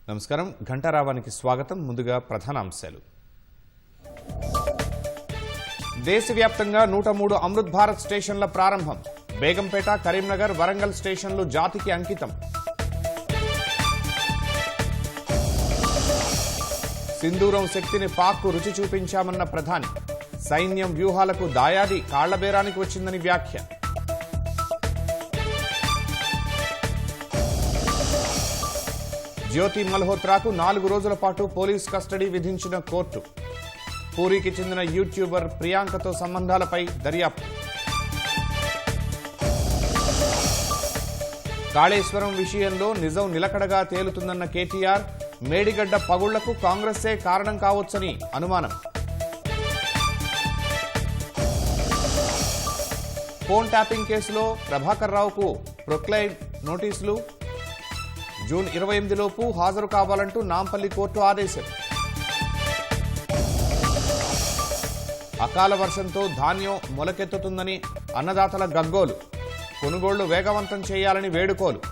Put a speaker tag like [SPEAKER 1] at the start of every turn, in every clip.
[SPEAKER 1] నమస్కారం ఘంటారావానికి స్వాగతం. ముందుగా ప్రధాన అంశాలు. దేశవ్యాప్తంగా 103 అమృత్ భారత్ స్టేషన్ల ప్రారంభం. బేగంపేట, కరీంనగర్, వరంగల్ స్టేషన్లు జాతికి అంకితం. సింధూరం శక్తిని పాక్కు రుచి చూపించామన్న ప్రధాని. సైన్యం వ్యూహాలకు దాయాది కాళ్లబేరానికి వచ్చిందని వ్యాఖ్య. జ్యోతి మల్హోత్రాకు 4 రోజుల పాటు పోలీస్ కస్టడీ విధించిన కోర్టు. పూరికి చెందిన యూట్యూబర్ ప్రియాంకతో సంబంధాలపై దర్యాప్తు. కాళేశ్వరం విషయంలో నిజం నిలకడగా తేలుతుందన్న కేటీఆర్. మేడిగడ్డ పగుళ్లకు కాంగ్రెస్సే కారణం కావచ్చని అనుమానం. ఫోన్ ట్యాపింగ్ కేసులో ప్రభాకర్ రావుకు ప్రొక్లైన్ నోటీసులు. జూన్ 28 లోపు హాజరు కావాలంటూ నాంపల్లి కోర్టు ఆదేశం. అకాల వర్షంతో ధాన్యం మొలకెత్తుతుందని అన్నదాతల గగ్గోలు. కొనుగోళ్లు వేగవంతం చేయాలని వేడుకోలు.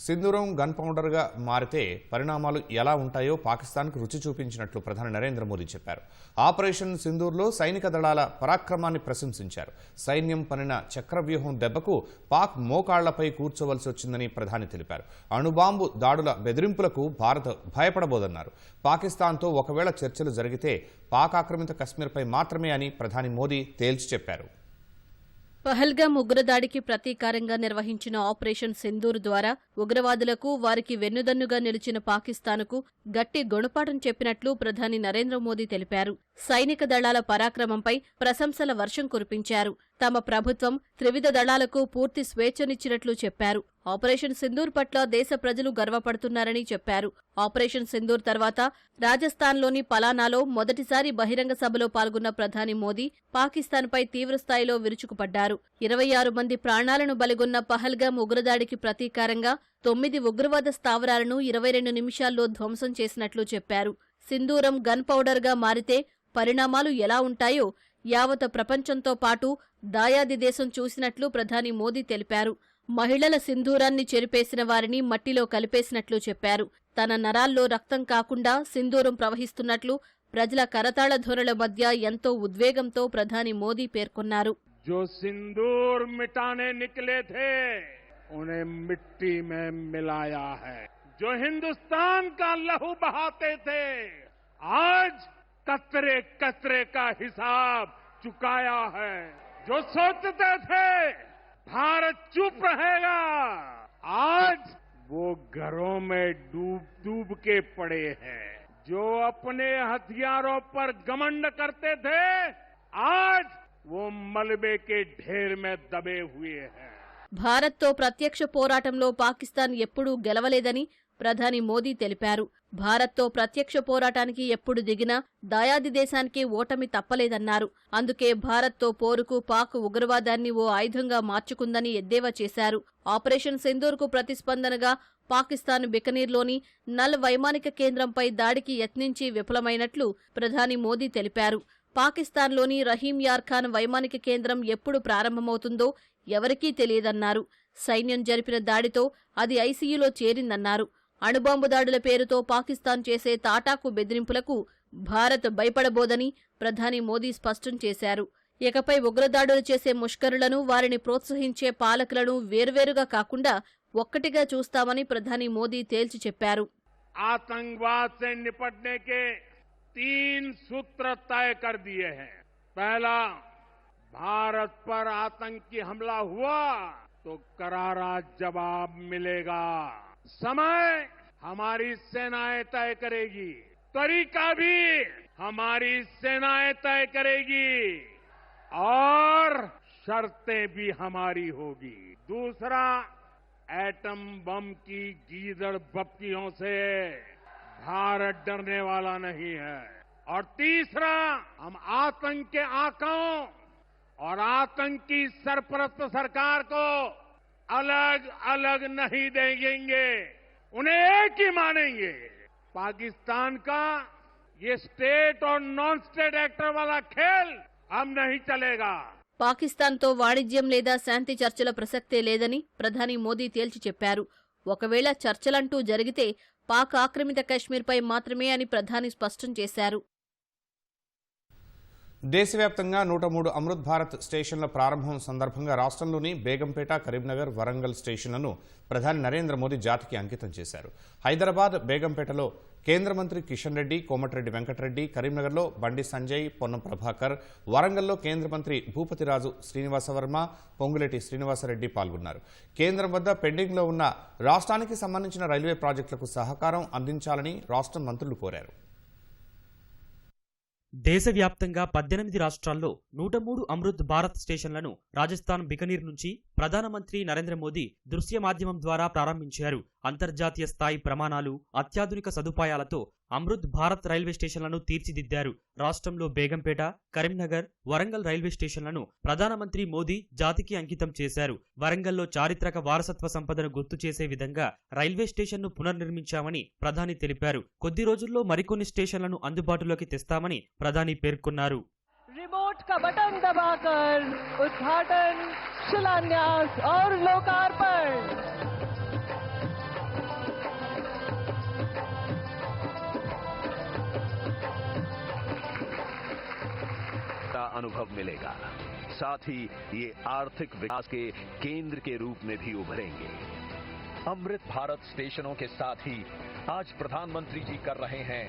[SPEAKER 1] సింధూరం గన్ పౌడర్గా మారితే పరిణామాలు ఎలా ఉంటాయో పాకిస్తాన్కు రుచి చూపించినట్లు ప్రధాని నరేంద్ర మోదీ చెప్పారు. ఆపరేషన్ సింధూర్లో సైనిక దళాల పరాక్రమాన్ని ప్రశంసించారు. సైన్యం పనిన చక్రవ్యూహం దెబ్బకు పాక్ మోకాళ్లపై కూర్చోవలసి వచ్చిందని ప్రధాని తెలిపారు. అణుబాంబు దాడుల బెదిరింపులకు భారత్ భయపడబోదన్నారు. పాకిస్తాన్తో ఒకవేళ చర్చలు జరిగితే పాక్ ఆక్రమిత కశ్మీర్పై మాత్రమే అని ప్రధాని మోదీ తేల్చి చెప్పారు.
[SPEAKER 2] పహల్గామ్ ఉగ్రదాడికి ప్రతీకారంగా నిర్వహించిన ఆపరేషన్ సింధూర్ ద్వారా ఉగ్రవాదులకు, వారికి వెన్నుదన్నుగా నిలిచిన పాకిస్తాన్కు గట్టి గుణపాఠం చెప్పినట్లు ప్రధాని నరేంద్ర మోదీ తెలిపారు. సైనిక దళాల పరాక్రమంపై ప్రశంసల వర్షం కురిపించారు. తమ ప్రభుత్వం త్రివిధ దళాలకు పూర్తి స్వేచ్ఛనిచ్చినట్లు చెప్పారు. ఆపరేషన్ సింధూర్ పట్ల దేశ ప్రజలు గర్వపడుతున్నారని చెప్పారు. ఆపరేషన్ సింధూర్ తర్వాత రాజస్థాన్లోని పలానాలో మొదటిసారి బహిరంగ సభలో పాల్గొన్న ప్రధాని మోదీ పాకిస్తాన్పై తీవ్రస్థాయిలో విరుచుకుపడ్డారు. 26 మంది ప్రాణాలను బలిగొన్న పహల్గామ్ ఉగ్రదాడికి ప్రతీకారంగా 9 ఉగ్రవాద స్థావరాలను 22 నిమిషాల్లో ధ్వంసం చేసినట్లు చెప్పారు. సింధూరం గన్ పౌడర్గా మారితే పరిణామాలు ఎలా ఉంటాయో యావత్ ప్రపంచంతో పాటు దాయాది దేశం చూసినట్లు ప్రధాని మోదీ తెలిపారు. మహిళల సింధూరాన్ని చెరిపేసిన వారిని మట్టిలో కలిపేసినట్లు చెప్పారు. తన నరాల్లో రక్తం కాకుండా సింధూరం ప్రవహిస్తున్నట్లు ప్రజల కరతాళ ధ్వనుల మధ్య ఎంతో ఉద్వేగంతో ప్రధాని మోదీ పేర్కొన్నారు.
[SPEAKER 3] जो सिंदूर मिटाने निकले थे उन्हें मिट्टी में मिलाया है. जो हिंदुस्तान का लहू बहाते थे आज कतरे कतरे का हिसाब चुकाया है. जो सोचते थे भारत चुप रहेगा आज वो घरों में डूब डूब के पड़े हैं. जो अपने हथियारों पर घमंड करते थे आज वो मलबे के ढेर में दबे हुए हैं.
[SPEAKER 2] భారత్తో ప్రత్యక్ష పోరాటంలో పాకిస్తాన్ ఎప్పుడూ గెలవలేదని ప్రధాని మోదీ తెలిపారు. భారత్తో ప్రత్యక్ష పోరాటానికి ఎప్పుడు దిగినా దాయాది దేశానికి ఓటమి తప్పలేదన్నారు. అందుకే భారత్తో పోరుకు పాక్ ఉగ్రవాదాన్ని ఓ ఆయుధంగా మార్చుకుందని ఎద్దేవా చేశారు. ఆపరేషన్ సింధూర్కు ప్రతిస్పందనగా పాకిస్తాన్ బికనీర్లోని నల్ వైమానిక కేంద్రంపై దాడికి యత్నించి విఫలమైనట్లు ప్రధాని మోదీ తెలిపారు. పాకిస్తాన్లోని రహీం యార్ ఖాన్ వైమానిక కేంద్రం ఎప్పుడు ప్రారంభమవుతుందో ఎవరికీ తెలియదన్నారు. సైన్యం జరిపిన దాడితో అది ఐసీయూలో చేరిందన్నారు. అణుబాంబు దాడుల పేరుతో పాకిస్తాన్ చేసే తాటాకు బెదిరింపులకు భారత్ భయపడబోదని ప్రధాని మోదీ స్పష్టం చేశారు. ఇకపై ఉగ్రదాడులు చేసే ముష్కరులను, వారిని ప్రోత్సహించే పాలకులను వేర్వేరుగా కాకుండా ఒక్కటిగా చూస్తామని ప్రధాని మోదీ తేల్చి చెప్పారు.
[SPEAKER 3] आतंकवाद से निपटने के 3 सूत्र तय कर दिए हैं. पहला, भारत पर आतंकी हमला हुआ तो करारा जवाब मिलेगा. समय हमारी सेनाएं तय करेगी, तरीका भी हमारी सेनाएं तय करेगी और शर्तें भी हमारी होगी. दूसरा, एटम बम की गीदड़ बप्तियों से भारत डरने वाला नहीं है. और तीसरा, हम आतंक के आकाओं और आतंकी सरपरस्त सरकार को अलग अलग नहीं देंगे, उन्हें एक ही मानेंगे. पाकिस्तान का ये स्टेट और नॉन स्टेट एक्टर वाला खेल अब नहीं चलेगा.
[SPEAKER 2] పాకిస్తాన్తో వాణిజ్యం లేదా శాంతి చర్చల ప్రసక్తే లేదని ప్రధాని మోదీ తేల్చి చెప్పారు. ఒకవేళ చర్చలంటూ జరిగితే పాక్ ఆక్రమిత కశ్మీర్పై మాత్రమే అని ప్రధాని స్పష్టం చేశారు.
[SPEAKER 1] దేశవ్యాప్తంగా 103 అమృత్ భారత్ స్టేషన్ల ప్రారంభం సందర్భంగా రాష్ట్రంలోని బేగంపేట, కరీంనగర్, వరంగల్ స్టేషన్లను ప్రధాని నరేంద్ర మోదీ జాతికి అంకితం చేశారు. హైదరాబాద్, బేగంపేటలో కేంద్ర మంత్రి కిషన్ రెడ్డి, కోమటిరెడ్డి వెంకటరెడ్డి, కరీంనగర్లో బండి సంజయ్, పొన్నం ప్రభాకర్, వరంగల్లో కేంద్ర మంత్రి భూపతిరాజు శ్రీనివాసవర్మ, పొంగులేటి శ్రీనివాసరెడ్డి పాల్గొన్నారు. కేంద్రం వద్ద పెండింగ్లో ఉన్న రాష్ట్రానికి సంబంధించిన రైల్వే ప్రాజెక్టులకు సహకారం అందించాలని రాష్ట్ర మంత్రులు కోరారు.
[SPEAKER 4] దేశవ్యాప్తంగా 18 రాష్ట్రాల్లో 103 అమృత్ భారత్ స్టేషన్లను రాజస్థాన్ బికనీర్ నుంచి ప్రధానమంత్రి నరేంద్ర మోదీ దృశ్య మాధ్యమం ద్వారా ప్రారంభించారు. అంతర్జాతీయ స్థాయి ప్రమాణాలు, అత్యాధునిక సదుపాయాలతో అమృత్ భారత్ రైల్వే స్టేషన్లను తీర్చిదిద్దారు. రాష్ట్రంలో బేగంపేట, కరీంనగర్, వరంగల్ రైల్వే స్టేషన్లను ప్రధానమంత్రి మోదీ జాతికి అంకితం చేశారు. వరంగల్లో చారిత్రక వారసత్వ సంపదను గుర్తు చేసే విధంగా రైల్వే స్టేషన్ను పునర్నిర్మించామని ప్రధాని తెలిపారు. కొద్ది రోజుల్లో మరికొన్ని స్టేషన్లను అందుబాటులోకి తెస్తామని ప్రధాని పేర్కొన్నారు.
[SPEAKER 5] रिमोट का बटन दबाकर उद्घाटन, शिलान्यास और लोकार्पण।
[SPEAKER 6] का अनुभव मिलेगा, साथ ही ये आर्थिक विकास के केंद्र के रूप में भी उभरेंगे। अमृत भारत स्टेशनों के साथ ही आज प्रधानमंत्री जी कर रहे हैं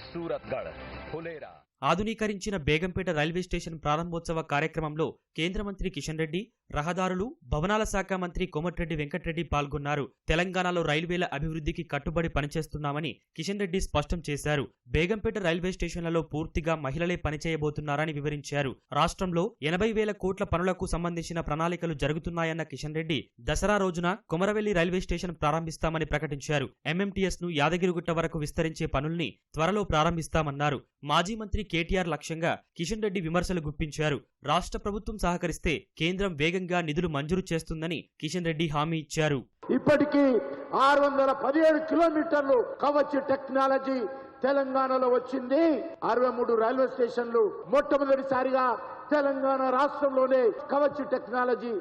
[SPEAKER 6] सूरतगढ़, फुलेरा।
[SPEAKER 4] ఆధునీకరించిన బేగంపేట రైల్వే స్టేషన్ ప్రారంభోత్సవ కార్యక్రమంలో కేంద్ర మంత్రి కిషన్ రెడ్డి, రహదారులు, భవనాల శాఖ మంత్రి కోమటిరెడ్డి వెంకటరెడ్డి పాల్గొన్నారు. తెలంగాణలో రైల్వేల అభివృద్ధికి కట్టుబడి పనిచేస్తున్నామని కిషన్ రెడ్డి స్పష్టం చేశారు. బేగంపేట రైల్వే స్టేషన్లలో పూర్తిగా మహిళలే పనిచేయబోతున్నారని వివరించారు. రాష్ట్రంలో 80,000 కోట్ల పనులకు సంబంధించిన ప్రణాళికలు జరుగుతున్నాయన్న కిషన్ రెడ్డి దసరా రోజున కొమరవెల్లి రైల్వే స్టేషన్ ప్రారంభిస్తామని ప్రకటించారు. ఎంఎంటీఎస్ ను యాదగిరిగుట్ట వరకు విస్తరించే పనుల్ని త్వరలో ప్రారంభిస్తామన్నారు. మాజీ మంత్రి కేటీఆర్ లక్ష్యంగా కిషన్ రెడ్డి విమర్శలు గుప్పించారు. రాష్ట్ర ప్రభుత్వం సహకరిస్తే కేంద్రం వేగంగా నిధులు మంజూరు చేస్తుందని కిషన్ రెడ్డి హామీ ఇచ్చారు.
[SPEAKER 7] ఇప్పటికీ 617 కిలోమీటర్లు కవచ్ టెక్నాలజీ తెలంగాణలో వచ్చింది. 63 రైల్వే స్టేషన్లు మొట్టమొదటిసారిగా తెలంగాణ రాష్ట్రంలోనే కవచ్ టెక్నాలజీ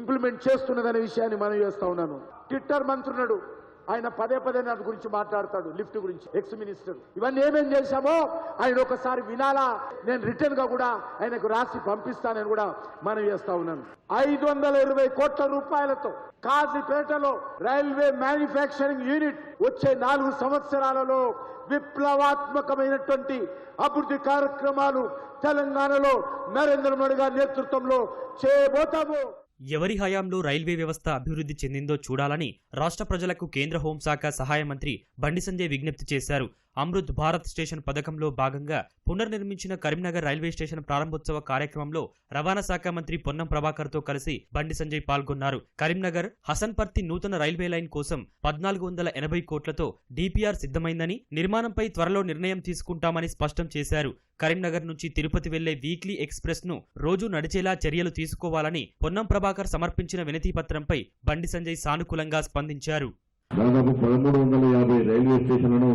[SPEAKER 7] ఇంప్లిమెంట్ చేస్తున్నదనే విషయాన్ని మనం చేస్తా ఉన్నాను. ట్విట్టర్ మంత్రున్నాడు, ఆయన పదే నా గురించి మాట్లాడతాడు, లిఫ్ట్ గురించి, ఎక్స్ మినిస్టర్. ఇవన్నీ ఏమేం చేశామో ఆయన ఒకసారి వినాలా, నేను రిటర్న్ గా కూడా ఆయనకు రాసి పంపిస్తానని కూడా మనం చేస్తా ఉన్నాను. 520 కోట్ల రూపాయలతో కాజీపేటలో రైల్వే మ్యానుఫ్యాక్చరింగ్ యూనిట్ వచ్చే 4 సంవత్సరాలలో విప్లవాత్మకమైనటువంటి అభివృద్ధి కార్యక్రమాలు తెలంగాణలో నరేంద్ర మోడీ గారి నేతృత్వంలో చేయబోతాము.
[SPEAKER 4] ఎవరి హయాంలో రైల్వే వ్యవస్థ అభివృద్ధి చెందిందో చూడాలని రాష్ట్ర ప్రజలకు కేంద్ర హోంశాఖ సహాయ మంత్రి బండి సంజయ్ విజ్ఞప్తి చేశారు. అమృత్ భారత్ స్టేషన్ పథకంలో భాగంగా పునర్నిర్మించిన కరీంనగర్ రైల్వే స్టేషన్ ప్రారంభోత్సవ కార్యక్రమంలో రవాణా శాఖ మంత్రి పొన్నం ప్రభాకర్ తో కలిసి బండి సంజయ్ పాల్గొన్నారు. కరీంనగర్ హసన్పర్తి నూతన రైల్వే లైన్ కోసం 1480 కోట్లతో డిపిఆర్ సిద్ధమైందని, నిర్మాణంపై త్వరలో నిర్ణయం తీసుకుంటామని స్పష్టం చేశారు. కరీంనగర్ నుంచి తిరుపతి వెళ్లే వీక్లీ ఎక్స్ప్రెస్ ను రోజు నడిచేలా చర్యలు తీసుకోవాలని పొన్నం ప్రభాకర్ సమర్పించిన వినతి పత్రంపై బండి సంజయ్ సానుకూలంగా స్పందించారు.
[SPEAKER 8] దాదాపు 1350 రైల్వే స్టేషన్లను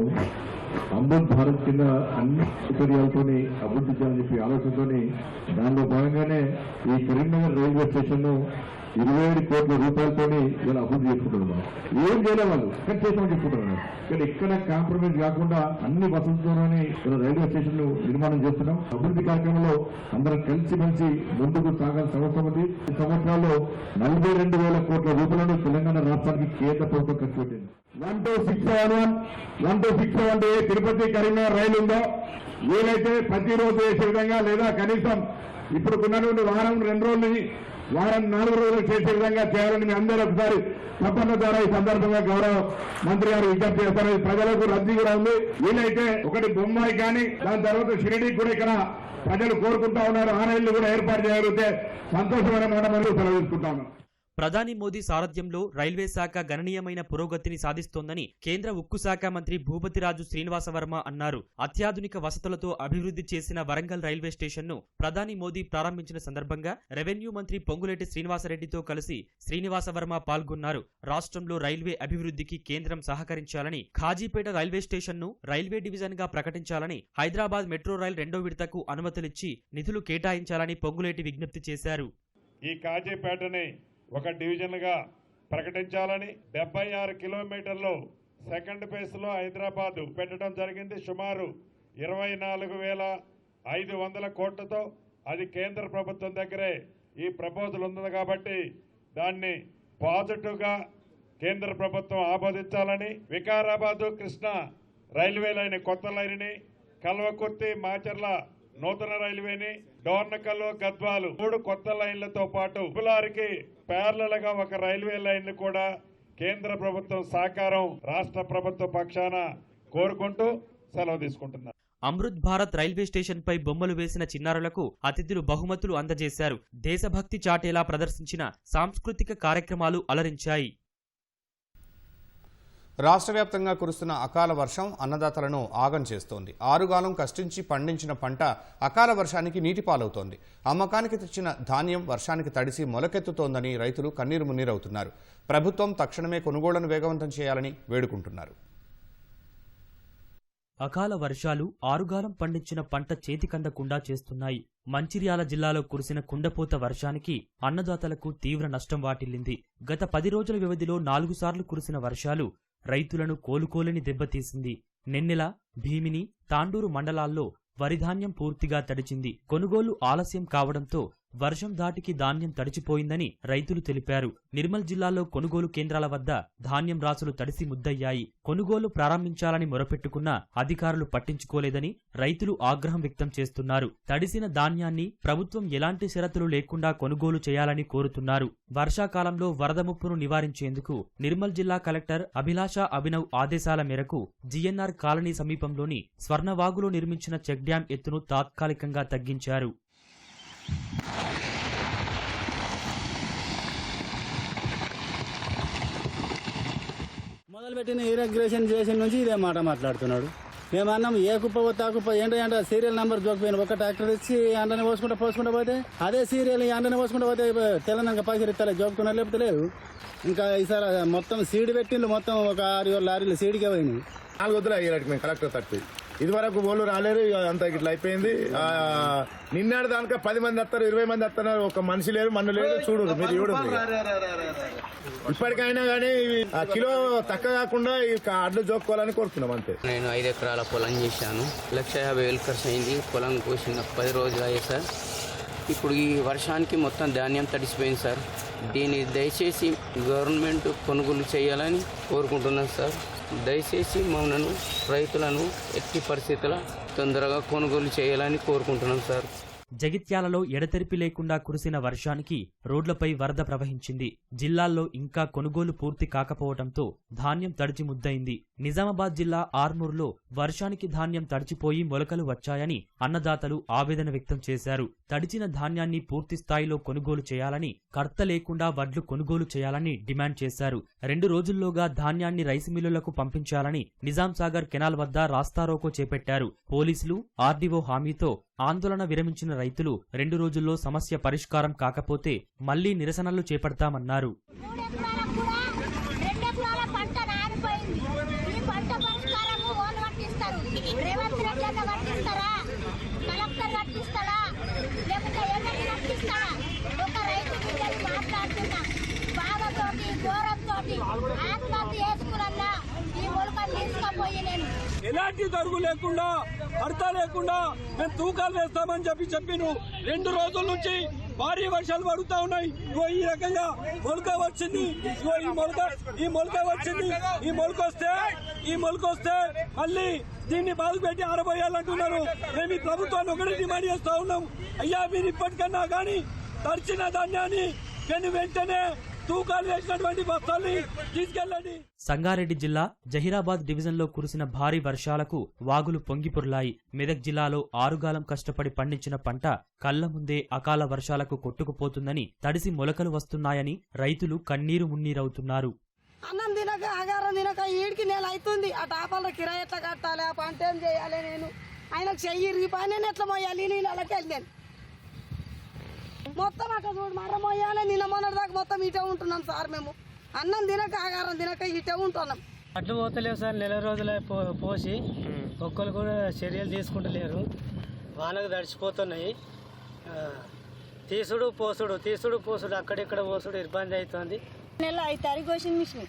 [SPEAKER 8] అమృత్ భారత్ కింద అన్ని సౌకర్యాలతో అభివృద్ధి చేయాలని చెప్పి ఆలోచనతో దానిలో భాగంగానే ఈ కరీంనగర్ రైల్వే స్టేషన్ ను 27 కోట్ల రూపాయలతో ఇలా అభివృద్ధి చేసుకుంటున్నారు. ఏం చేయలేదు వాళ్ళు, ఎక్కడ చేసామని చెప్పుకుంటున్నారు. ఇక్కడ ఎక్కడ కాంప్రమైజ్ కాకుండా అన్ని వసతులతోనే రైల్వే స్టేషన్ నిర్మాణం చేస్తున్నాం. అభివృద్ధి కార్యక్రమంలో అందరం కలిసిమెలిసి ముందుకు సాగాల్సిన అవసరం ఉంది. ఈ సంవత్సరాల్లో 42,000 కోట్ల రూపాయలను తెలంగాణ రాష్ట్రానికి కేంద్ర ప్రభుత్వం ఖర్చు పెట్టింది. 12671 తిరుపతి కరీంనగర్ రైలు ఉందో వీలైతే ప్రతిరోజు వేసే విధంగా, లేదా కనీసం ఇప్పుడు ఉన్నటువంటి వారం 2 రోజులని వారం 4 రోజులు చేసే విధంగా చేయాలని మీ అందరూ ఒకసారి తప్పన ద్వారా ఈ సందర్భంగా గౌరవ మంత్రి గారు విజ్ఞప్తి చేస్తారు. ప్రజలకు రద్దీ కూడా ఉంది. వీలైతే ఒకటి బొంబాయి కానీ దాని తర్వాత షిరిడీకి కూడా ఇక్కడ ప్రజలు కోరుకుంటా ఉన్నారు. ఆ రైళ్లు కూడా ఏర్పాటు చేయగలిగితే సంతోషమైన మాట మనం సెలవు తీసుకుంటాము.
[SPEAKER 4] ప్రధాని మోదీ సారథ్యంలో రైల్వే శాఖ గణనీయమైన పురోగతిని సాధిస్తోందని కేంద్ర ఉక్కు శాఖ మంత్రి భూపతిరాజు శ్రీనివాసవర్మ అన్నారు. అత్యాధునిక వసతులతో అభివృద్ధి చేసిన వరంగల్ రైల్వే స్టేషన్ను ప్రధాని మోదీ ప్రారంభించిన సందర్భంగా రెవెన్యూ మంత్రి పొంగులేటి శ్రీనివాసరెడ్డితో కలిసి శ్రీనివాసవర్మ పాల్గొన్నారు. రాష్ట్రంలో రైల్వే అభివృద్ధికి కేంద్రం సహకరించాలని, ఖాజీపేట రైల్వే స్టేషన్ను రైల్వే డివిజన్ గా ప్రకటించాలని, హైదరాబాద్ మెట్రో రైల్ 2వ విడతకు అనుమతులిచ్చి నిధులు కేటాయించాలని పొంగులేటి విజ్ఞప్తి చేశారు.
[SPEAKER 3] ఈ కాజీపేటని ఒక డివిజన్ గా ప్రకటించాలని 76 కిలోమీటర్లు సెకండ్ ఫేజ్ లో హైదరాబాద్ పెట్టడం జరిగింది. సుమారు 24,500 కోట్లతో అది కేంద్ర ప్రభుత్వం దగ్గరే ఈ ప్రపోజల్ ఉంది కాబట్టి దాన్ని పాజిటివ్ గా కేంద్ర ప్రభుత్వం ఆమోదించాలని, వికారాబాద్ కృష్ణా రైల్వే లైన్ కొత్త లైన్, కల్వకుర్తి మాచర్ల నూతన రైల్వేని, డోర్నకల్ గద్వాలు 3 కొత్త లైన్లతో పాటు ఉబులారికి ప్యారలల్ గా ఒక రైల్వే లైన్ కూడా కేంద్ర ప్రభుత్వం సహకారం రాష్ట్ర ప్రభుత్వ పక్షాన కోరుకుంటూ సెలవు తీసుకుంటున్నారు.
[SPEAKER 4] అమృత్ భారత్ రైల్వే స్టేషన్ పై బొమ్మలు వేసిన చిన్నారులకు అతిథులు బహుమతులు అందజేశారు. దేశభక్తి చాటేలా ప్రదర్శించిన సాంస్కృతిక కార్యక్రమాలు అలరించాయి.
[SPEAKER 1] రాష్ట్ర వ్యాప్తంగా కురుస్తున్న అకాల వర్షం అన్నదాతలను ఆగం చేస్తోంది. ఆరుగాలం కష్టించి పండించిన పంట అకాల వర్షానికి నీటిపాలవుతోంది. అమ్మకానికి తెచ్చిన ధాన్యం వర్షానికి తడిసి మొలకెత్తుతోందని రైతులు కన్నీరు మున్నీరవుతున్నారు. ప్రభుత్వం తక్షణమే కొనుగోళ్లను వేగవంతం చేయాలని వేడుకుంటున్నారు.
[SPEAKER 4] అకాల వర్షాలు ఆరుగాలం పండించిన పంట చేతికందకుండా చేస్తున్నాయి. మంచిర్యాల జిల్లాలో కురిసిన కుండపోత వర్షానికి అన్నదాతలకు తీవ్ర నష్టం వాటిల్లింది. గత 10 రోజుల వ్యవధిలో 4 సార్లు కురిసిన వర్షాలు రైతులను కోలుకోలేని దెబ్బతీసింది. నెన్నెల, భీమిని, తాండూరు మండలాల్లో వరిధాన్యం పూర్తిగా తడిచింది. కొనుగోలు ఆలస్యం కావడంతో వర్షం ధాటికి ధాన్యం తడిచిపోయిందని రైతులు తెలిపారు. నిర్మల్ జిల్లాలో కొనుగోలు కేంద్రాల వద్ద ధాన్యం రాసులు తడిసి ముద్దయ్యాయి. కొనుగోలు ప్రారంభించాలని మొరపెట్టుకున్నా అధికారులు పట్టించుకోలేదని రైతులు ఆగ్రహం వ్యక్తం చేస్తున్నారు. తడిసిన ధాన్యాన్ని ప్రభుత్వం ఎలాంటి షరతులు లేకుండా కొనుగోలు చేయాలని కోరుతున్నారు. వర్షాకాలంలో వరద ముప్పును నివారించేందుకు నిర్మల్ జిల్లా కలెక్టర్ అభిలాష అభినవ్ ఆదేశాల మేరకు జీఎన్ఆర్ కాలనీ సమీపంలోని స్వర్ణవాగులో నిర్మించిన చెక్ డ్యాం ఎత్తును తాత్కాలికంగా తగ్గించారు.
[SPEAKER 9] మొదలుపెట్టిన ఇరిగ్రేషన్ చేసిన నుంచి ఇదే మాట మాట్లాడుతున్నాడు. మేమన్నాం ఏ కుప్ప పోతే ఆ కుప్ప ఏంటంటే సీరియల్ నెంబర్ జోకిపోయిన ఒక ట్రాక్టర్ ఇచ్చి అండనే పోసుకుంటూ పోతే అదే సీరియల్ అండనే పోసుకుంటూ పోతే తెలంగాణ పైసలు ఇస్తా జోకుతున్నారు, లేకపోతే లేదు. ఇంకా ఈసారి మొత్తం సీడ్ పెట్టిండు. మొత్తం ఒక 6-7 లారీలు సీడ్కే పోయినాయి.
[SPEAKER 7] 4 వద్దులు అయ్యాడు మేము కలెక్టర్ తప్పి. ఇది వరకు ఓళ్ళు రాలేరు, అంత ఇట్లా అయిపోయింది. నిన్నాడు దానిక 10 మంది వస్తారు, 20 మంది వస్తున్నారు. ఒక మనిషి లేరు, మన్ను లేదు. చూడు మీరు చూడు. ఇప్పటికైనా కానీ కిలో తక్కువ కాకుండా అడ్లు జోక్కోవాలని కోరుతున్నాం అంతే.
[SPEAKER 10] నేను 5 ఎకరాల పొలం చేశాను. 1,50,000 ఖర్చు అయింది. పొలం కోసిన 10 రోజులు అయ్యాయి సార్. ఇప్పుడు ఈ వర్షానికి మొత్తం ధాన్యం తడిసిపోయింది సార్. దీన్ని దయచేసి గవర్నమెంట్ కొనుగోలు చేయాలని కోరుకుంటున్నాను సార్. దయచేసి మమ్మల్ని రైతులను ఎట్టి పరిస్థితుల తొందరగా కొనుగోలు చేయాలని కోరుకుంటున్నాం సార్.
[SPEAKER 4] జగిత్యాలలో ఎడతెరిపి లేకుండా కురిసిన వర్షానికి రోడ్లపై వరద ప్రవహించింది. జిల్లాల్లో ఇంకా కొనుగోలు పూర్తి కాకపోవడంతో ధాన్యం తడిచి ముద్దయింది. నిజామాబాద్ జిల్లా ఆర్మూర్లో వర్షానికి ధాన్యం తడిచిపోయి మొలకలు వచ్చాయని అన్నదాతలు ఆవేదన వ్యక్తం చేశారు. తడిచిన ధాన్యాన్ని పూర్తి స్థాయిలో కొనుగోలు చేయాలని, కర్త లేకుండా వడ్లు కొనుగోలు చేయాలని డిమాండ్ చేశారు. 2 రోజుల్లోగా ధాన్యాన్ని రైసు మిల్లులకు పంపించాలని నిజాంసాగర్ కెనాల్ వద్ద రాస్తారోకో చేపట్టారు. పోలీసులు, ఆర్డీఓ హామీతో ఆందోళన విరమించిన రైతులు 2 రోజుల్లో సమస్య పరిష్కారం కాకపోతే మళ్లీ నిరసనలు చేపడతామన్నారు.
[SPEAKER 11] ఎలాంటి తరుగు లేకుండా, అర్థ లేకుండా మేము తూకాలు వేస్తామని చెప్పిను. 2 రోజుల నుంచి భారీ వర్షాలు పడుతూ ఉన్నాయి. ఈ రకంగా మొలక వచ్చింది. ఈ మొలక వస్తే మళ్ళీ దీన్ని బాగు పెట్టి ఆరబోయాలంటున్నారు. మేము ఈ ప్రభుత్వాన్ని ఒకటి డిమాండ్ చేస్తా ఉన్నాం. అయ్యా మీరు ఇప్పటికన్నా కానీ తడిచిన ధాన్యాన్ని వెంటనే తూకాలు వేసినటువంటి బస్తాల్ని తీసుకెళ్ళండి.
[SPEAKER 4] సంగారెడ్డి జిల్లా జహీరాబాద్ డివిజన్లో కురిసిన భారీ వర్షాలకు వాగులు పొంగిపొర్లాయి. మెదక్ జిల్లాలో ఆరుగాలం కష్టపడి పండించిన పంట కళ్ల ముందే అకాల వర్షాలకు కొట్టుకుపోతుందని, తడిసి మొలకలు వస్తున్నాయని రైతులు కన్నీరు మున్నీరవుతున్నారు.
[SPEAKER 12] అన్నం తినక ఆగారం తినక ఈడికి నెల అవుతుంది. ఆ టాపాల కిరాయి ఎట్లా కట్టాలి, ఆ పంట ఏం చేయాలి, నేను ఆయనకు చెయ్యి పని నేను ఎట్లా మోయాలి, నీళ్ళకి వెళ్ళాను మొత్తం అట్లా చూడు మర్ర మోయాలి. నిన్న మొన్నటి దాకా మొత్తం ఇటే ఉంటున్నాం సార్. మేము అన్నం తినక ఆగారం తినక ఇటే ఉంటున్నాం.
[SPEAKER 13] అట్లు పోతలేవు సార్. నెల రోజులే పోసి ఒక్కరు కూడా చర్యలు తీసుకుంటలేరు. వానకు తడిచిపోతున్నాయి. తీసుడు పోసుడు అక్కడిక్కడ పోసుడు ఇబ్బంది అవుతుంది.
[SPEAKER 12] నెల 5 తారీఖు వచ్చింది మిషన్.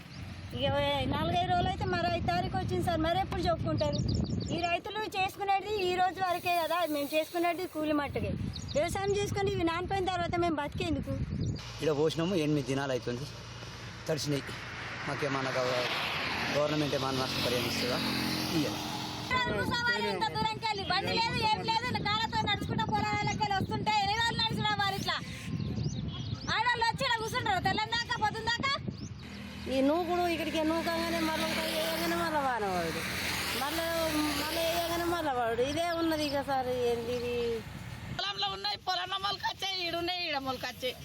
[SPEAKER 12] ఇక 4-5 రోజులు అయితే మరో 5 తారీఖు వచ్చింది సార్. మరి ఎప్పుడు చెప్పుకుంటారు? ఈ రైతులు చేసుకునేది ఈ రోజు వరకే కదా. మేము చేసుకునేది కూలి మట్టుకే. వ్యవసాయం చేసుకుని ఇవి నానిపోయిన తర్వాత మేము బతికేందుకు?
[SPEAKER 10] ఇక్కడ పోసినాము 8 దినాలు అవుతుంది. తడిసినాయి. మాకేమన్నా గవర్నమెంట్ ఏమన్నా నష్టపరిహారం ఇస్తుందా?
[SPEAKER 12] ఇంత దూరంకి వెళ్ళి బండి లేదు ఏం లేదు, కాళ్ళతో నడుచుకుంటా పొలాలకి వస్తుంటే ఎన్ని రోజులు నడిచినా వారు ఇట్లా ఆడవాళ్ళు వచ్చి ఇలా కూర్చుంటారు తెల్లందాకా పొద్దుందాకా. ఈ నూకుడు ఇక్కడికి నూకంగానే మళ్ళీ వేయగానే మళ్ళీ వానవాడు, మళ్ళీ వేయగానే మళ్ళీ వాడు. ఇదే ఉన్నది ఇక సార్. ఏంది ఇది? పొలంలో ఉన్నాయి, పొలంలో మొలకొచ్చాయి, ఈడున్నాయి, ఈడ మొలకొచ్చాయి.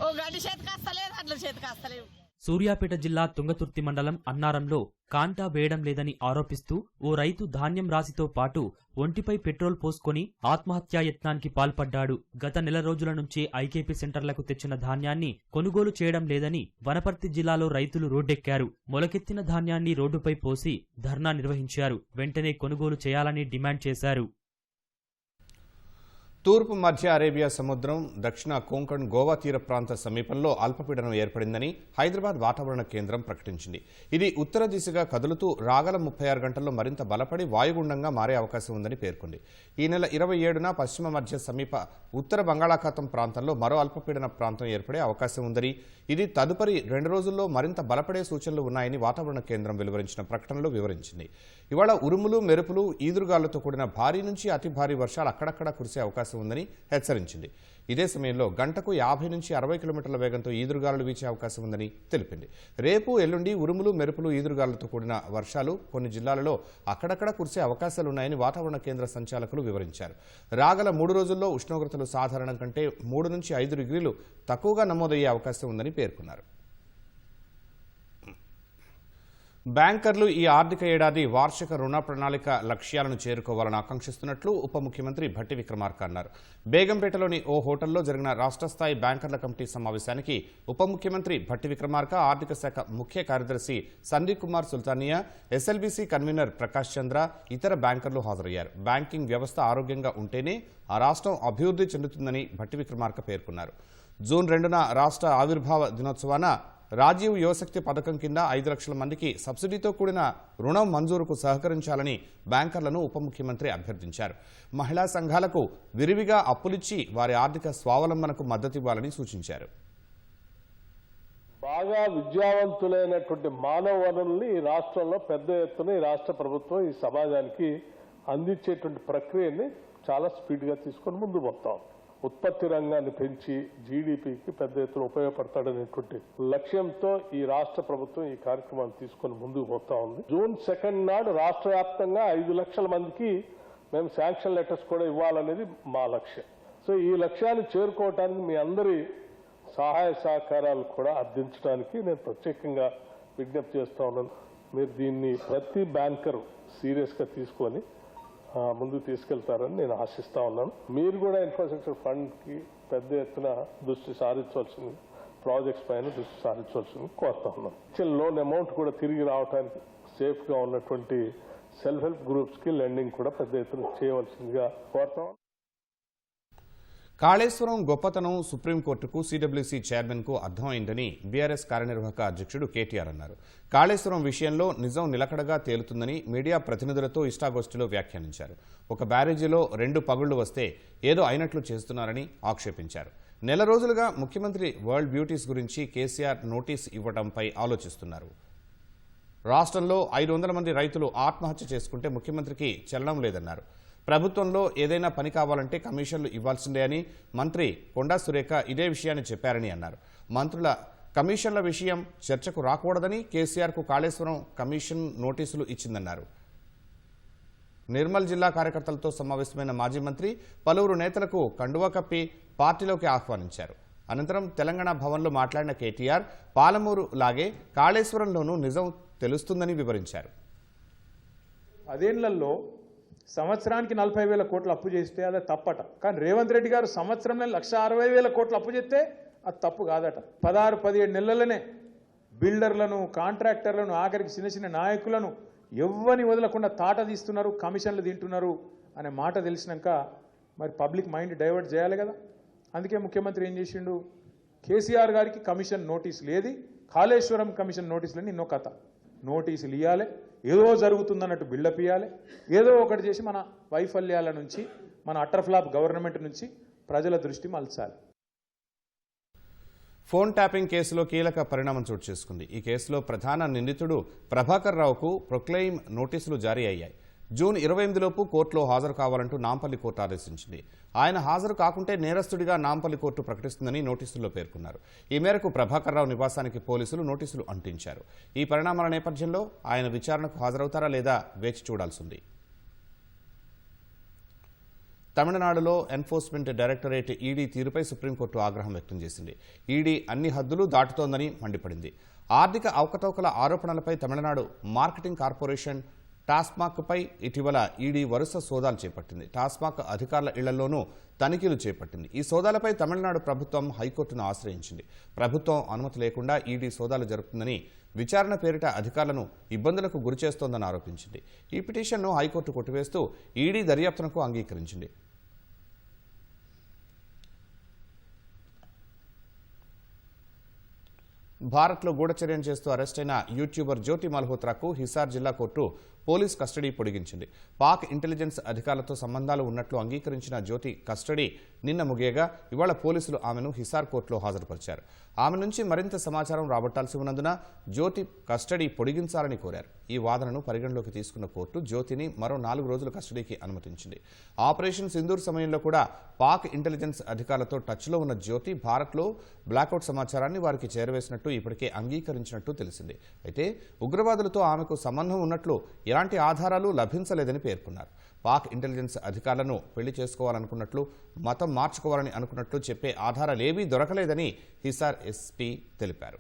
[SPEAKER 12] ఓ గడ్డి చేతికి వస్తలేదు, అట్ల చేతికి వస్తలేవు.
[SPEAKER 4] సూర్యాపేట జిల్లా తుంగతుర్తి మండలం అన్నారంలో కాంటా వేయడం లేదని ఆరోపిస్తూ ఓ రైతు ధాన్యం రాశితో పాటు ఒంటిపై పెట్రోల్ పోసుకొని ఆత్మహత్యా యత్నానికి పాల్పడ్డాడు. గత నెల రోజుల నుంచే ఐకేపీ సెంటర్లకు తెచ్చిన ధాన్యాన్ని కొనుగోలు చేయడం లేదని వనపర్తి జిల్లాలో రైతులు రోడ్డెక్కారు. మొలకెత్తిన ధాన్యాన్ని రోడ్డుపై పోసి ధర్నా నిర్వహించారు. వెంటనే కొనుగోలు చేయాలని డిమాండ్ చేశారు.
[SPEAKER 1] తూర్పు మధ్య అరేబియా సముద్రం, దక్షిణ కొంకణ్, గోవా తీర ప్రాంత సమీపంలో అల్పపీడనం ఏర్పడిందని హైదరాబాద్ వాతావరణ కేంద్రం ప్రకటించింది. ఇది ఉత్తర దిశగా కదులుతూ రాగల 36 గంటల్లో మరింత బలపడి వాయుగుండంగా మారే అవకాశం ఉందని పేర్కొంది. ఈ నెల 27న పశ్చిమ మధ్య సమీప ఉత్తర బంగాళాఖాతం ప్రాంతంలో మరో అల్పపీడన ప్రాంతం ఏర్పడే అవకాశం ఉందని, ఇది తదుపరి 2 రోజుల్లో మరింత బలపడే సూచనలు ఉన్నాయని వాతావరణ కేంద్రం వెలువరించిన ప్రకటనలో వివరించింది. ఇవాళ ఉరుములు, మెరుపులు, ఈదురుగాలులతో కూడిన భారీ నుంచి అతి భారీ వర్షాలు అక్కడక్కడా కురిసే అవకాశం ఉందని హెచ్చరించింది. ఇదే సమయంలో గంటకు 50 నుంచి 60 కిలోమీటర్ల వేగంతో ఈదురుగాలులు వీచే అవకాశం ఉందని తెలిపింది. రేపు, ఎల్లుండి ఉరుములు, మెరుపులు, ఈదురుగాలులతో కూడిన వర్షాలు కొన్ని జిల్లాలలో అక్కడక్కడ కురిసే అవకాశాలున్నాయని వాతావరణ కేంద్ర సంచాలకులు వివరించారు. రాగల 3 రోజుల్లో ఉష్ణోగ్రతలు సాధారణం కంటే 3 నుంచి 5 డిగ్రీలు తక్కువగా నమోదయ్యే అవకాశం ఉందని పేర్కొన్నారు. బ్యాంకర్లు ఈ ఆర్థిక ఏడాది వార్షిక రుణ ప్రణాళిక లక్ష్యాలను చేరుకోవాలని ఆకాంక్షిస్తున్నట్లు ఉప ముఖ్యమంత్రి భట్టి విక్రమార్క అన్నారు. బేగంపేటలోని ఓ హోటల్లో జరిగిన రాష్ట్ర స్థాయి బ్యాంకర్ల కమిటీ సమావేశానికి ఉప ముఖ్యమంత్రి భట్టి విక్రమార్క, ఆర్థిక శాఖ ముఖ్య కార్యదర్శి సందీప్ కుమార్ సుల్తానియా, ఎస్ఎల్బీసీ కన్వీనర్ ప్రకాష్ చంద్ర, ఇతర బ్యాంకర్లు హాజరయ్యారు. బ్యాంకింగ్ వ్యవస్థ ఆరోగ్యంగా ఉంటేనే ఆ రాష్ట్రం అభివృద్ధి చెందుతుందని భట్టి విక్రమార్క పేర్కొన్నారు. జూన్ 2న రాష్ట్ర ఆవిర్భావ దినోత్సవాన రాజీవ్ యువశక్తి పథకం కింద 5 లక్షల మందికి సబ్సిడీతో కూడిన రుణం మంజూరుకు సహకరించాలని బ్యాంకర్లను ఉప ముఖ్యమంత్రి అభ్యర్థించారు. మహిళా సంఘాలకు విరివిగా అప్పులిచ్చి వారి ఆర్థిక స్వావలంబనకు మద్దతివ్వాలని సూచించారు.
[SPEAKER 14] బాగా విద్యావంతులైనటువంటి మానవ వనరుల్ని ఈ రాష్ట్రంలో పెద్ద ఎత్తున ఈ రాష్ట్ర ప్రభుత్వం ఈ సమాజానికి అందించేటువంటి ప్రక్రియని చాలా స్పీడ్గా తీసుకొని ముందు పోతాం. ఉత్పత్తి రంగాన్ని పెంచి జీడీపీకి పెద్ద ఎత్తున ఉపయోగపడతాడనేటువంటి లక్ష్యంతో ఈ రాష్ట్ర ప్రభుత్వం ఈ కార్యక్రమాన్ని తీసుకొని ముందుకు పోతా ఉంది. జూన్ 2 నాడు రాష్ట్ర వ్యాప్తంగా 5 లక్షల మందికి మేము శాంక్షన్ లెటర్స్ కూడా ఇవ్వాలనేది మా లక్ష్యం. సో ఈ లక్ష్యాన్ని చేరుకోవడానికి మీ అందరి సహాయ సహకారాలు కూడా అందించడానికి నేను ప్రత్యేకంగా విజ్ఞప్తి చేస్తా ఉన్నాను. మీరు దీన్ని ప్రతి బ్యాంకర్ సీరియస్గా తీసుకొని ముందుకు తీసుకెళ్తారని నేను ఆశిస్తా ఉన్నాను. మీరు కూడా ఇన్ఫ్రాస్ట్రక్చర్ ఫండ్కి పెద్ద ఎత్తున దృష్టి సారించవలసింది, ప్రాజెక్ట్స్ పైన దృష్టి సారించవలసింది కోరుతా ఉన్నాను. లోన్ అమౌంట్ కూడా తిరిగి రావడానికి సేఫ్గా ఉన్నటువంటి సెల్ఫ్ హెల్ప్ గ్రూప్స్కి లెండింగ్ కూడా పెద్ద ఎత్తున చేయవలసిందిగా కోరుతాం.
[SPEAKER 1] కాళేశ్వరం గొప్పతనం సుప్రీంకోర్టుకు సీడబ్ల్యూసీ చైర్మన్కు అర్థమైందని బీఆర్ఎస్ కార్యనిర్వాహక అధ్యక్షుడు కేటీఆర్ అన్నారు. కాళేశ్వరం విషయంలో నిజం నిలకడగా తేలుతుందని మీడియా ప్రతినిధులతో ఇష్టాగోష్ఠిలో వ్యాఖ్యానించారు. ఒక బ్యారేజీలో 2 పగుళ్లు వస్తే ఏదో అయినట్లు చేస్తున్నారని ఆక్షేపించారు. నెల రోజులుగా ముఖ్యమంత్రి వరల్డ్ బ్యూటీస్ గురించి కేసీఆర్ నోటీస్ ఇవ్వడంపై ఆలోచిస్తున్నారు. రాష్ట్రంలో 500 మంది రైతులు ఆత్మహత్య చేసుకుంటే ముఖ్యమంత్రికి చలనం లేదన్నారు. ప్రభుత్వంలో ఏదైనా పని కావాలంటే కమిషన్లు ఇవ్వాల్సిందే అని మంత్రి కొండా సురేఖ ఇదే విషయాన్ని చెప్పారని అన్నారు. మంత్రుల కమిషన్ల విషయం చర్చకు రాకూడదని కేసీఆర్కు కాళేశ్వరం కమిషన్ నోటీసులు ఇచ్చిందన్నారు. నిర్మల్ జిల్లా కార్యకర్తలతో సమావేశమైన మాజీ మంత్రి పలువురు నేతలకు కండువా కప్పి పార్టీలోకి ఆహ్వానించారు. అనంతరం తెలంగాణ భవన్లో మాట్లాడిన కేటీఆర్ పాలమూరు లాగే కాళేశ్వరంలోనూ నిజం తెలుస్తుందని వివరించారు.
[SPEAKER 15] 10 ఏళ్లలో సంవత్సరానికి 40,000 కోట్లు అప్పు చేస్తే అది తప్పట. కానీ రేవంత్ రెడ్డి గారు సంవత్సరంలో 1,60,000 కోట్లు అప్పు చేస్తే అది తప్పు కాదట. 16-17 నెలలనే బిల్డర్లను, కాంట్రాక్టర్లను, ఆఖరికి చిన్న చిన్న నాయకులను ఎవ్వని వదలకుండా తాట తీస్తున్నారు, కమిషన్లు తింటున్నారు అనే మాట తెలిసినాక మరి పబ్లిక్ మైండ్ డైవర్ట్ చేయాలి కదా. అందుకే ముఖ్యమంత్రి ఏం చేసిండు, కేసీఆర్ గారికి కమిషన్ నోటీసులు, ఏది కాళేశ్వరం కమిషన్ నోటీసులని ఎన్నో కథ. నోటీసులు ఇవ్వాలి, ఏదో జరుగుతుందన్నట్టు బిల్డప్ ఇవ్వాలి, ఏదో ఒకటి చేసి మన వైఫల్యాల నుంచి, మన అటర్ఫ్లాప్ గవర్నమెంట్ నుంచి ప్రజల దృష్టి మలచాలి.
[SPEAKER 1] ఫోన్ ట్యాపింగ్ కేసులో కీలక పరిణామం చోటు చేసుకుంది. ఈ కేసులో ప్రధాన నిందితుడు ప్రభాకర్ రావుకు ప్రొక్లెయిమ్ నోటీసులు జారీ అయ్యాయి. జూన్ 28లోపు కోర్టులో హాజరు కావాలంటూ నాంపల్లి కోర్టు ఆదేశించింది. ఆయన హాజరు కాకుంటే నేరస్తుడిగా నాంపల్లి కోర్టు ప్రకటిస్తుందని నోటీసుల్లో పేర్కొన్నారు. ఈ మేరకు ప్రభాకర్ రావు నివాసానికి పోలీసులు నోటీసులు అంటించారు. ఈ పరిణామాల నేపథ్యంలో ఆయన విచారణకు హాజరవుతారా లేదా వేచి చూడాల్సింది. తమిళనాడులో ఎన్ఫోర్స్మెంట్ డైరెక్టరేట్ ఈడీ తీరుపై సుప్రీంకోర్టు ఆగ్రహం వ్యక్తం చేసింది. ఈడీ అన్ని హద్దులు దాటుతోందని మండిపడింది. ఆర్థిక అవకతవకల ఆరోపణలపై తమిళనాడు మార్కెటింగ్ కార్పొరేషన్ టాస్మాక్పై ఇటీవల ఈడీ వరుస సోదాలు చేపట్టింది. టాస్మాక్ అధికారుల ఇళ్లలోనూ తనిఖీలు చేపట్టింది. ఈ సోదాలపై తమిళనాడు ప్రభుత్వం హైకోర్టును ఆశ్రయించింది. ప్రభుత్వం అనుమతి లేకుండా ఈడీ సోదాలు జరుపుతుందని, విచారణ పేరిట అధికారులను ఇబ్బందులకు గురిచేస్తోందని ఆరోపించింది. ఈ పిటిషన్ను హైకోర్టు కొట్టివేస్తూ ఈడీ దర్యాప్తునకు అంగీకరించింది. భారత్లో గూఢచర్యం చేస్తూ అరెస్టైన యూట్యూబర్ జ్యోతి మల్హోత్రాకు హిసార్ జిల్లా కోర్టు పోలీస్ కస్టడీ పొడిగించింది. పాక్ ఇంటెలిజెన్స్ అధికారులతో సంబంధాలు ఉన్నట్లు అంగీకరించిన జ్యోతి కస్టడీ నిన్న ముగియగా ఇవాళ పోలీసులు ఆమెను హిసార్ కోర్టులో హాజరుపరిచారు. ఆమె నుంచి మరింత సమాచారం రాబట్టాల్సి ఉన్నందున జ్యోతి కస్టడీ పొడిగించాలని కోరారు. ఈ వాదనను పరిగణలోకి తీసుకున్న కోర్టు జ్యోతిని మరో 4 రోజుల కస్టడీకి అనుమతించింది. ఆపరేషన్ సింధూర్ సమయంలో కూడా పాక్ ఇంటెలిజెన్స్ అధికారులతో టచ్లో ఉన్న జ్యోతి భారత్లో బ్లాకౌట్ సమాచారాన్ని వారికి చేరవేసినట్టు ఇప్పటికే అంగీకరించినట్టు తెలిసింది. అయితే ఉగ్రవాదులతో ఆమెకు సంబంధం ఉన్నట్లు ఎలాంటి ఆధారాలు లభించలేదని పేర్కొన్నారు. పాక్ ఇంటెలిజెన్స్ అధికారులను పెళ్లి చేసుకోవాలనుకున్నట్లు, మతం మార్చుకోవాలని అనుకున్నట్లు చెప్పే ఆధారాలేవీ దొరకలేదని హిసార్ ఎస్పీ తెలిపారు.